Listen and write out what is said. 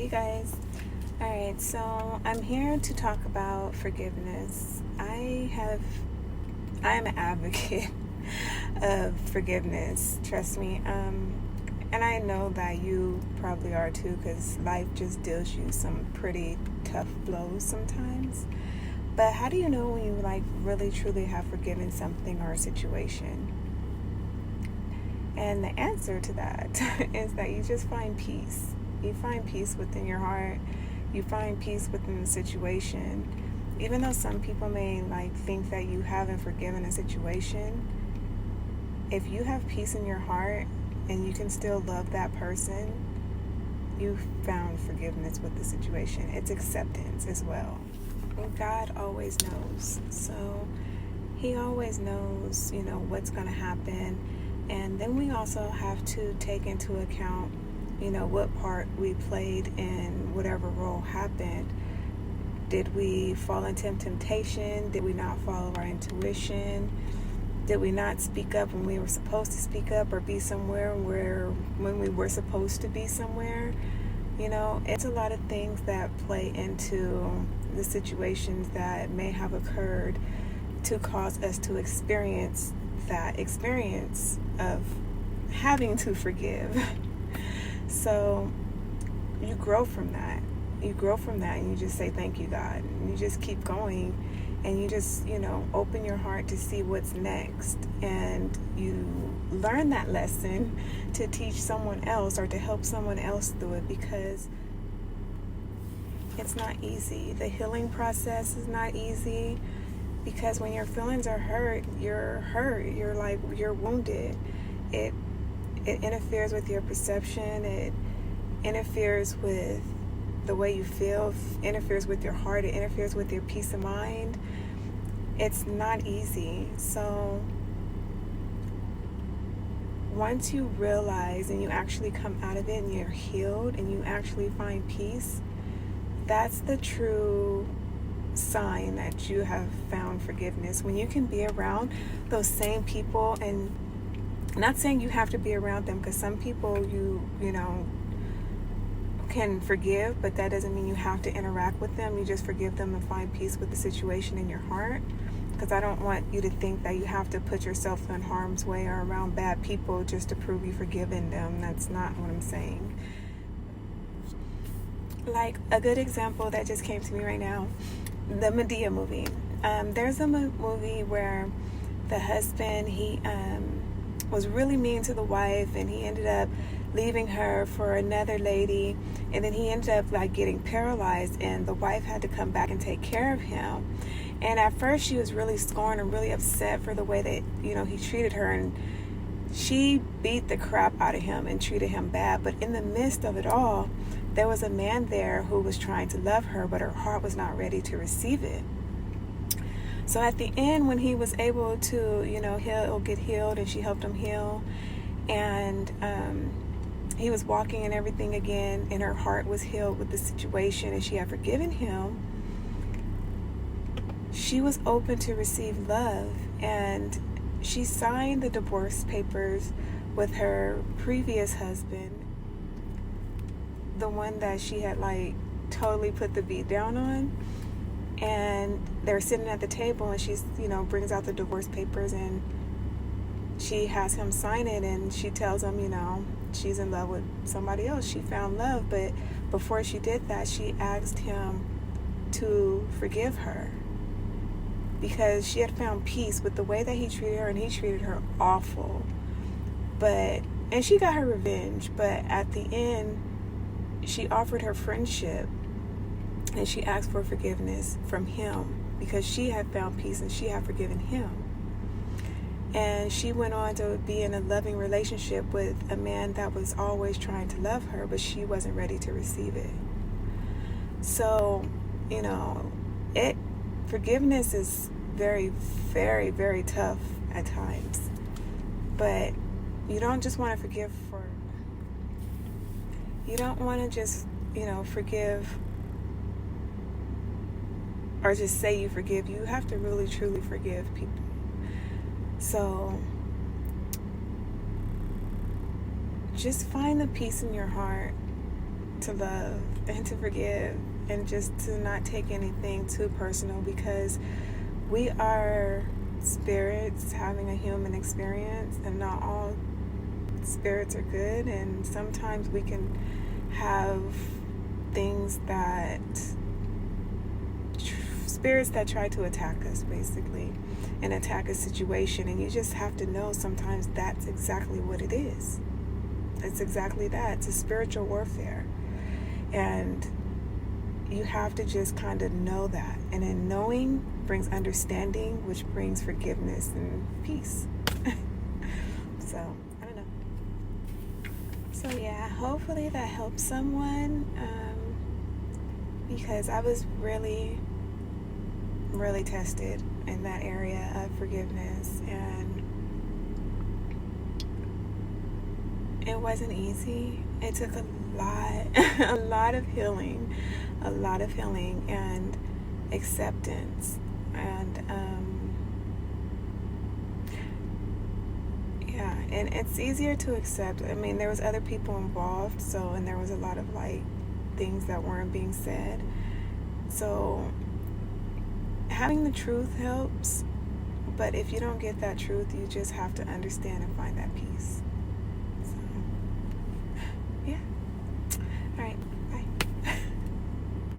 Hey guys. Alright, so I'm here to talk about forgiveness. I am an advocate of forgiveness, trust me. And I know that you probably are too, because life just deals you some pretty tough blows sometimes. But how do you know when you really truly have forgiven something or a situation? And the answer to that is that you just find peace. You find peace within your heart. You find peace within the situation. Even though some people may think that you haven't forgiven a situation, if you have peace in your heart and you can still love that person, you've found forgiveness with the situation. It's acceptance as well. And God always knows. So He always knows, what's going to happen. And then we also have to take into account, what part we played in whatever role happened. Did we fall into temptation? Did we not follow our intuition? Did we not speak up when we were supposed to speak up, or be somewhere when we were supposed to be somewhere? It's a lot of things that play into the situations that may have occurred to cause us to experience that experience of having to forgive. So you grow from that. And you just say, thank you, God. And you just keep going, and you just, open your heart to see what's next. And you learn that lesson to teach someone else or to help someone else through it, because it's not easy. The healing process is not easy, because when your feelings are hurt, you're wounded. It interferes with your perception. It interferes with the way you feel, interferes with your heart, it interferes with your peace of mind. It's not easy. So once you realize and you actually come out of it and you're healed and you actually find peace, that's the true sign that you have found forgiveness. When you can be around those same people, and not saying you have to be around them, because some people you can forgive, but that doesn't mean you have to interact with them. You just forgive them and find peace with the situation in your heart, because I don't want you to think that you have to put yourself in harm's way or around bad people just to prove you've forgiven them. That's not what I'm saying. Like a good example that just came to me right now, the Medea movie. There's a movie where the husband, he was really mean to the wife, and he ended up leaving her for another lady, and then he ended up getting paralyzed, and the wife had to come back and take care of him. And at first she was really scorned and really upset for the way that he treated her, and she beat the crap out of him and treated him bad. But in the midst of it all, there was a man there who was trying to love her, but her heart was not ready to receive it. So at the end, when he was able to, he'll get healed, and she helped him heal, and he was walking and everything again, and her heart was healed with the situation, and she had forgiven him. She was open to receive love, and she signed the divorce papers with her previous husband, the one that she had totally put the beat down on. And they're sitting at the table, and she's brings out the divorce papers, and she has him sign it, and she tells him she's in love with somebody else. She found love, but before she did that, she asked him to forgive her, because she had found peace with the way that he treated her, and he treated her awful. And she got her revenge, but at the end, she offered her friendship, and she asked for forgiveness from him, because she had found peace and she had forgiven him. And she went on to be in a loving relationship with a man that was always trying to love her, but she wasn't ready to receive it. So, forgiveness is very, very, very tough at times. But you don't just want to forgive you don't want to just, forgive or just say you forgive. You have to really, truly forgive people. So just find the peace in your heart to love and to forgive, and just to not take anything too personal, because we are spirits having a human experience, and not all spirits are good, and sometimes we can have things that spirits that try to attack us, basically, and attack a situation, and you just have to know sometimes that's exactly what it is. It's exactly that. It's a spiritual warfare, and you have to just kind of know that, and in knowing brings understanding, which brings forgiveness and peace. So I don't know. So yeah, hopefully that helps someone, because I was really tested in that area of forgiveness, and it wasn't easy. It took a lot a lot of healing and acceptance, and yeah, and it's easier to accept. I mean, there was other people involved, so, and there was a lot of like things that weren't being said, so having the truth helps. But if you don't get that truth, you just have to understand and find that peace.